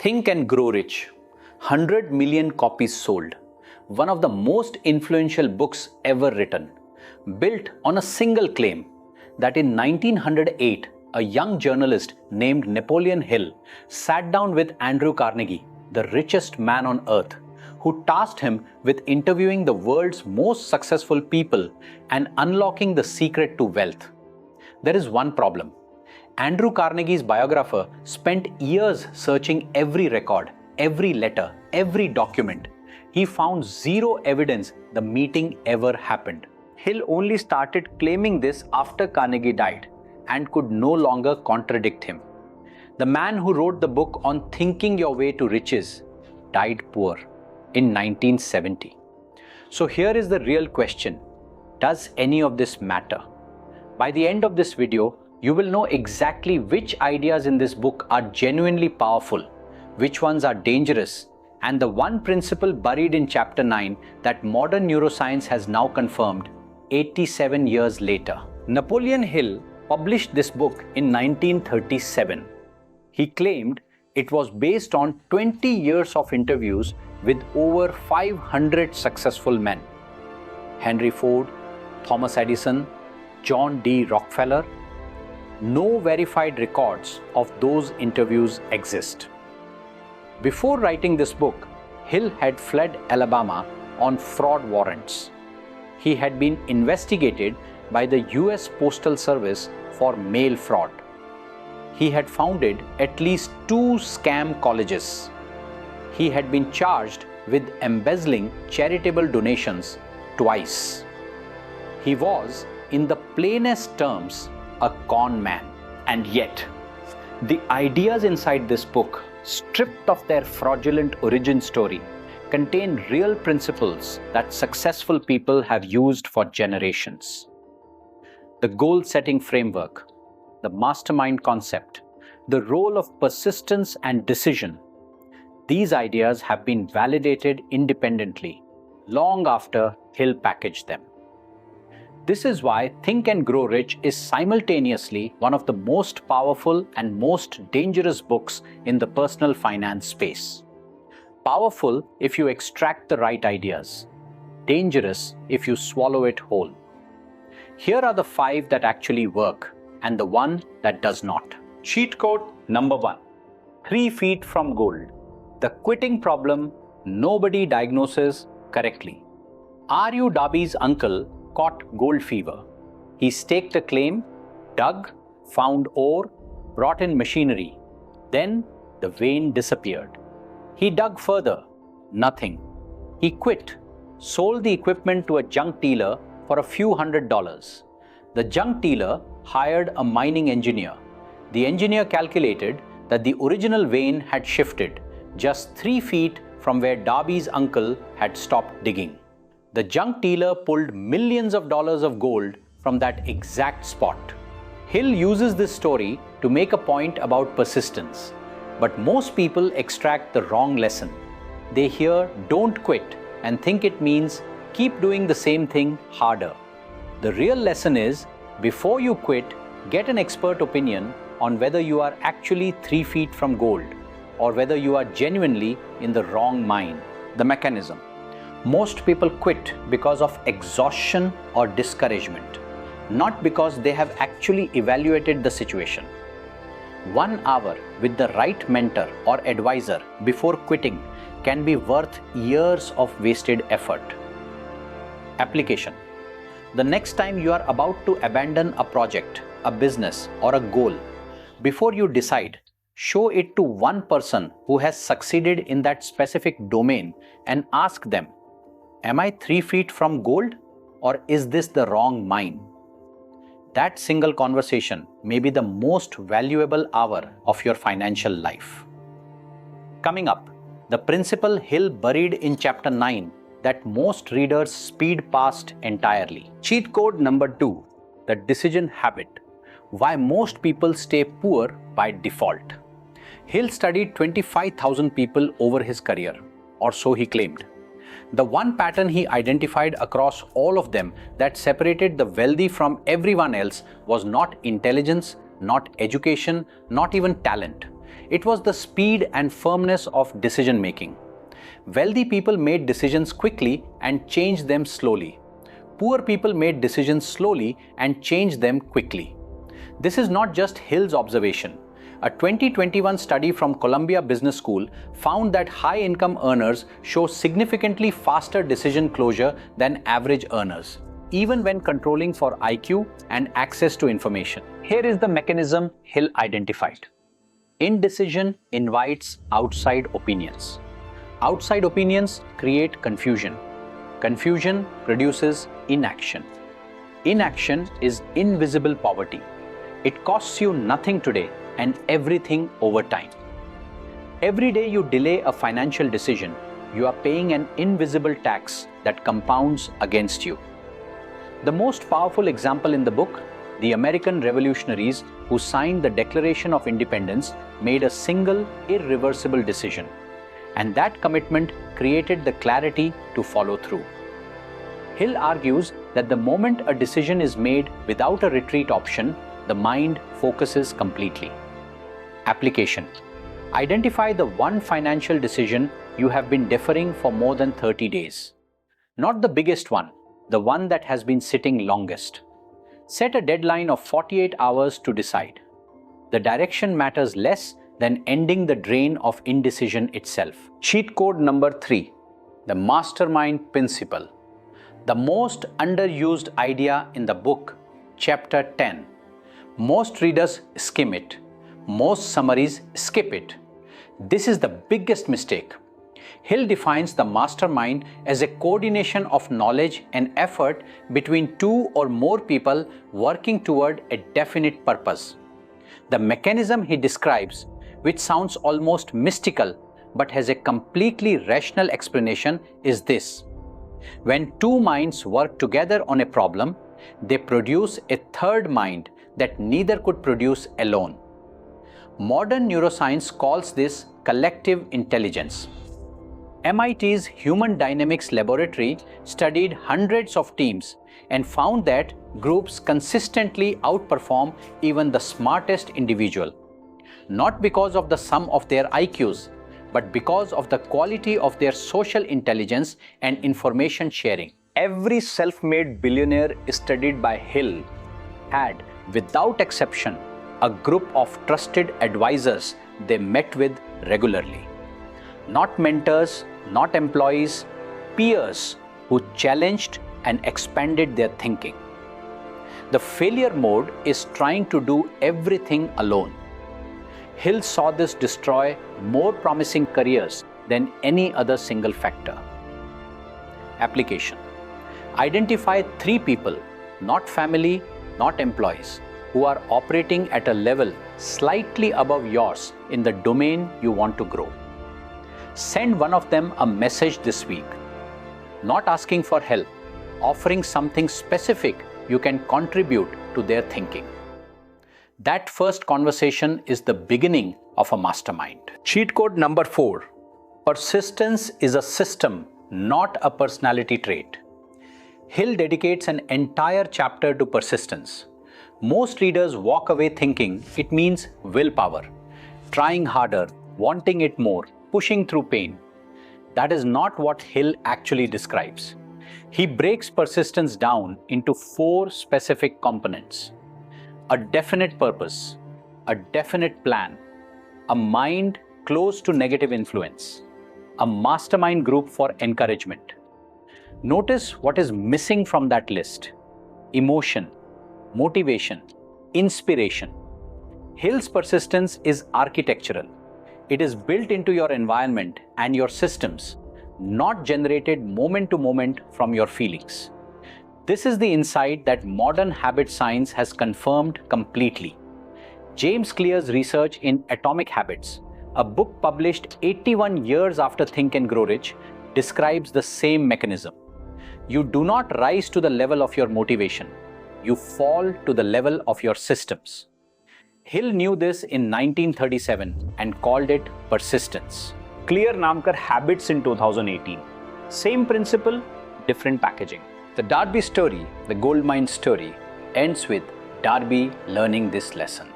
Think and Grow Rich, 100 million copies sold, one of the most influential books ever written, built on a single claim that in 1908, a young journalist named Napoleon Hill sat down with Andrew Carnegie, the richest man on earth, who tasked him with interviewing the world's most successful people and unlocking the secret to wealth. There is one problem. Andrew Carnegie's biographer spent years searching every record, every letter, every document. He found zero evidence the meeting ever happened. Hill only started claiming this after Carnegie died and could no longer contradict him. The man who wrote the book on Thinking Your Way to Riches died poor in 1970. So here is the real question. Does any of this matter? By the end of this video, you will know exactly which ideas in this book are genuinely powerful, which ones are dangerous, and the one principle buried in chapter 9 that modern neuroscience has now confirmed 87 years later. Napoleon Hill published this book in 1937. He claimed it was based on 20 years of interviews with over 500 successful men. Henry Ford, Thomas Edison, John D. Rockefeller. No verified records of those interviews exist. Before writing this book, Hill had fled Alabama on fraud warrants. He had been investigated by the US Postal Service for mail fraud. He had founded at least 2 scam colleges. He had been charged with embezzling charitable donations twice. He was, in the plainest terms, a con man. And yet, the ideas inside this book, stripped of their fraudulent origin story, contain real principles that successful people have used for generations. The goal-setting framework, the mastermind concept, the role of persistence and decision. These ideas have been validated independently, long after Hill packaged them. This is why Think and Grow Rich is simultaneously one of the most powerful and most dangerous books in the personal finance space. Powerful if you extract the right ideas. Dangerous if you swallow it whole. Here are the 5 that actually work and the one that does not. Cheat code number 1. 3 feet from gold. The quitting problem nobody diagnoses correctly. R.U. Darby's uncle caught gold fever. He staked a claim, dug, found ore, brought in machinery. Then the vein disappeared. He dug further. Nothing. He quit, sold the equipment to a junk dealer for a few $100s. The junk dealer hired a mining engineer. The engineer calculated that the original vein had shifted just 3 feet from where Darby's uncle had stopped digging. The junk dealer pulled millions of dollars of gold from that exact spot. Hill uses this story to make a point about persistence. But most people extract the wrong lesson. They hear "don't quit" and think it means keep doing the same thing harder. The real lesson is, before you quit, get an expert opinion on whether you are actually 3 feet from gold or whether you are genuinely in the wrong mine. The mechanism. Most people quit because of exhaustion or discouragement, not because they have actually evaluated the situation. 1 hour with the right mentor or advisor before quitting can be worth years of wasted effort. Application. The next time you are about to abandon a project, a business, or a goal, before you decide, show it to one person who has succeeded in that specific domain and ask them, "Am I 3 feet from gold, or is this the wrong mine?" That single conversation may be the most valuable hour of your financial life. Coming up, the principle Hill buried in chapter 9 that most readers speed past entirely. Cheat code number 2, the decision habit. Why most people stay poor by default. Hill studied 25,000 people over his career, or so he claimed. The one pattern he identified across all of them that separated the wealthy from everyone else was not intelligence, not education, not even talent. It was the speed and firmness of decision making. Wealthy people made decisions quickly and changed them slowly. Poor people made decisions slowly and changed them quickly. This is not just Hill's observation. A 2021 study from Columbia Business School found that high-income earners show significantly faster decision closure than average earners, even when controlling for IQ and access to information. Here is the mechanism Hill identified. Indecision invites outside opinions. Outside opinions create confusion. Confusion produces inaction. Inaction is invisible poverty. It costs you nothing today and everything over time. Every day you delay a financial decision, you are paying an invisible tax that compounds against you. The most powerful example in the book, the American revolutionaries who signed the Declaration of Independence made a single, irreversible decision. And that commitment created the clarity to follow through. Hill argues that the moment a decision is made without a retreat option, the mind focuses completely. Application. Identify the one financial decision you have been deferring for more than 30 days. Not the biggest one, the one that has been sitting longest. Set a deadline of 48 hours to decide. The direction matters less than ending the drain of indecision itself. Cheat code number 3, the Mastermind Principle. The most underused idea in the book, chapter 10. Most readers skim it. Most summaries skip it. This is the biggest mistake. Hill defines the mastermind as a coordination of knowledge and effort between two or more people working toward a definite purpose. The mechanism he describes, which sounds almost mystical but has a completely rational explanation, is this. When two minds work together on a problem, they produce a third mind that neither could produce alone. Modern neuroscience calls this collective intelligence. MIT's Human Dynamics Laboratory studied hundreds of teams and found that groups consistently outperform even the smartest individual, not because of the sum of their IQs, but because of the quality of their social intelligence and information sharing. Every self-made billionaire studied by Hill had, without exception, a group of trusted advisors they met with regularly. Not mentors, not employees, peers who challenged and expanded their thinking. The failure mode is trying to do everything alone. Hill saw this destroy more promising careers than any other single factor. Application. Identify 3 people, not family, not employees, who are operating at a level slightly above yours in the domain you want to grow. Send one of them a message this week, not asking for help, offering something specific you can contribute to their thinking. That first conversation is the beginning of a mastermind. Cheat code number 4. Persistence is a system, not a personality trait. Hill dedicates an entire chapter to persistence. Most readers walk away thinking it means willpower, trying harder, wanting it more, pushing through pain. That is not what Hill actually describes. He breaks persistence down into 4 specific components. A definite purpose, a definite plan, a mind close to negative influence, a mastermind group for encouragement. Notice what is missing from that list: emotion, motivation, inspiration. Hill's persistence is architectural. It is built into your environment and your systems, not generated moment to moment from your feelings. This is the insight that modern habit science has confirmed completely. James Clear's research in Atomic Habits, a book published 81 years after Think and Grow Rich, describes the same mechanism. You do not rise to the level of your motivation. You fall to the level of your systems. Hill knew this in 1937 and called it persistence. Clear naam kar Habits in 2018. Same principle, different packaging. The Darby story, the gold mine story, ends with Darby learning this lesson.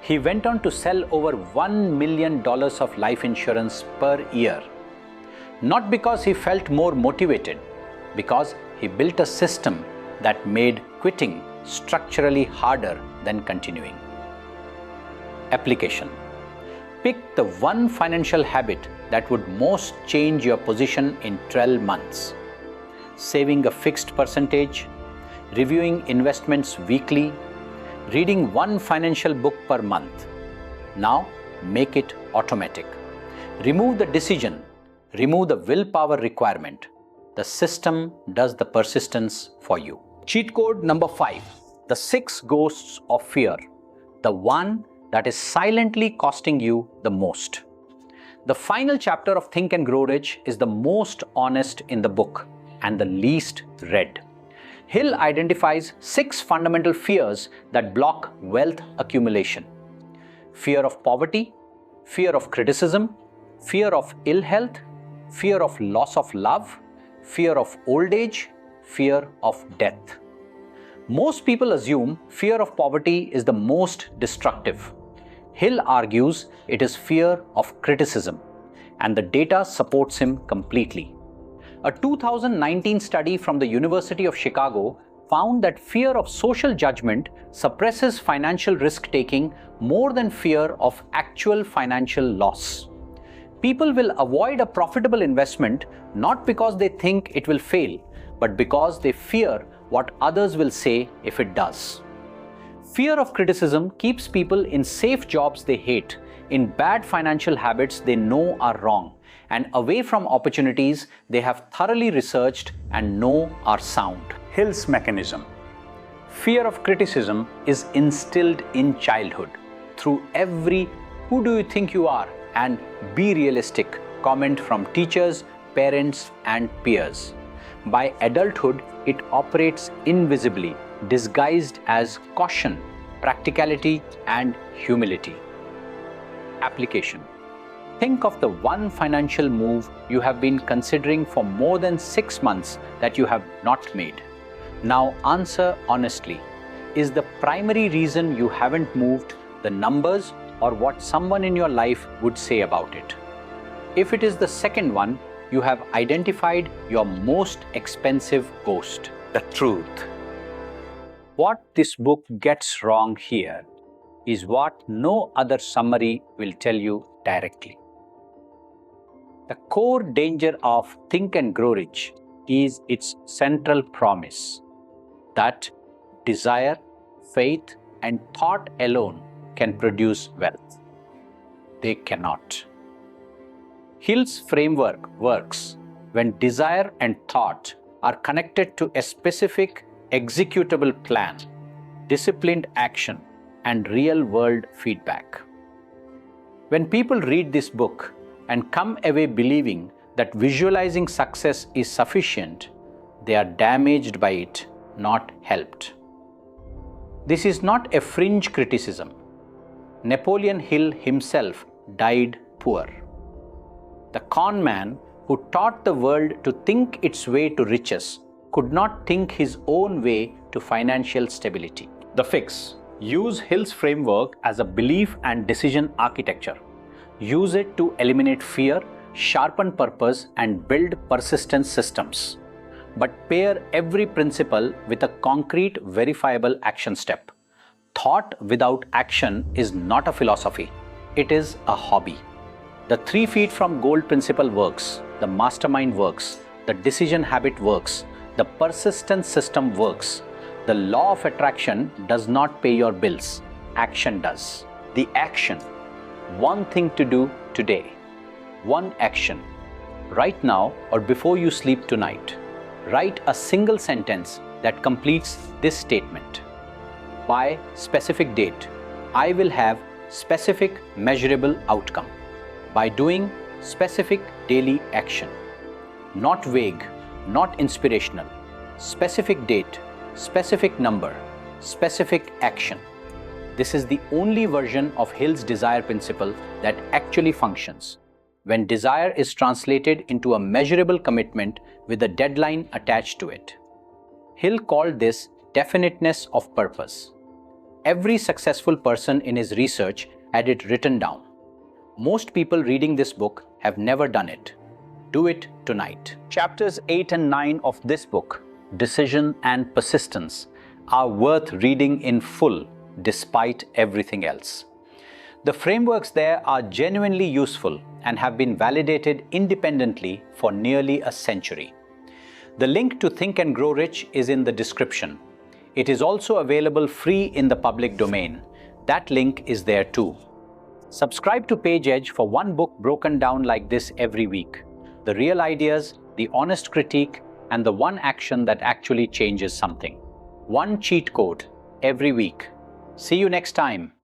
He went on to sell over $1 million of life insurance per year. Not because he felt more motivated, because he built a system that made quitting structurally harder than continuing. Application. Pick the one financial habit that would most change your position in 12 months. Saving a fixed percentage, reviewing investments weekly, reading one financial book per month. Now make it automatic. Remove the decision, remove the willpower requirement. The system does the persistence for you. Cheat code number 5. The 6 ghosts of fear. The one that is silently costing you the most. The final chapter of Think and Grow Rich is the most honest in the book and the least read. Hill identifies 6 fundamental fears that block wealth accumulation. Fear of poverty, fear of criticism, fear of ill health, fear of loss of love, fear of old age, fear of death. Most people assume fear of poverty is the most destructive. Hill argues it is fear of criticism, and the data supports him completely. A 2019 study from the University of Chicago found that fear of social judgment suppresses financial risk-taking more than fear of actual financial loss. People will avoid a profitable investment not because they think it will fail, but because they fear what others will say if it does. Fear of criticism keeps people in safe jobs they hate, in bad financial habits they know are wrong, and away from opportunities they have thoroughly researched and know are sound. Hill's mechanism. Fear of criticism is instilled in childhood through every "who do you think you are" and "be realistic" comment from teachers, parents, and peers. By adulthood, it operates invisibly, disguised as caution, practicality, and humility. Application. Think of the one financial move you have been considering for more than 6 months that you have not made. Now answer honestly. Is the primary reason you haven't moved the numbers or what someone in your life would say about it? If it is the second one, you have identified your most expensive ghost, the truth. What this book gets wrong here is what no other summary will tell you directly. The core danger of Think and Grow Rich is its central promise that desire, faith, and thought alone can produce wealth. They cannot. Hill's framework works when desire and thought are connected to a specific executable plan, disciplined action, and real-world feedback. When people read this book and come away believing that visualizing success is sufficient, they are damaged by it, not helped. This is not a fringe criticism. Napoleon Hill himself died poor. The con man who taught the world to think its way to riches could not think his own way to financial stability. The fix. Use Hill's framework as a belief and decision architecture. Use it to eliminate fear, sharpen purpose, and build persistent systems. But pair every principle with a concrete, verifiable action step. Thought without action is not a philosophy. It is a hobby. The 3 feet from gold principle works. The mastermind works. The decision habit works. The persistent system works. The law of attraction does not pay your bills. Action does. The action. One thing to do today. One action. Right now or before you sleep tonight. Write a single sentence that completes this statement. By specific date, I will have specific measurable outcome. By doing specific daily action. Not vague, not inspirational. Specific date, specific number, specific action. This is the only version of Hill's desire principle that actually functions. When desire is translated into a measurable commitment with a deadline attached to it. Hill called this definiteness of purpose. Every successful person in his research had it written down. Most people reading this book have never done it. Do it tonight. Chapters 8 and 9 of this book, Decision and Persistence, are worth reading in full despite everything else. The frameworks there are genuinely useful and have been validated independently for nearly a century. The link to Think and Grow Rich is in the description. It is also available free in the public domain. That link is there too. Subscribe to Page Edge for one book broken down like this every week. The real ideas, the honest critique, and the one action that actually changes something. One cheat code every week. See you next time.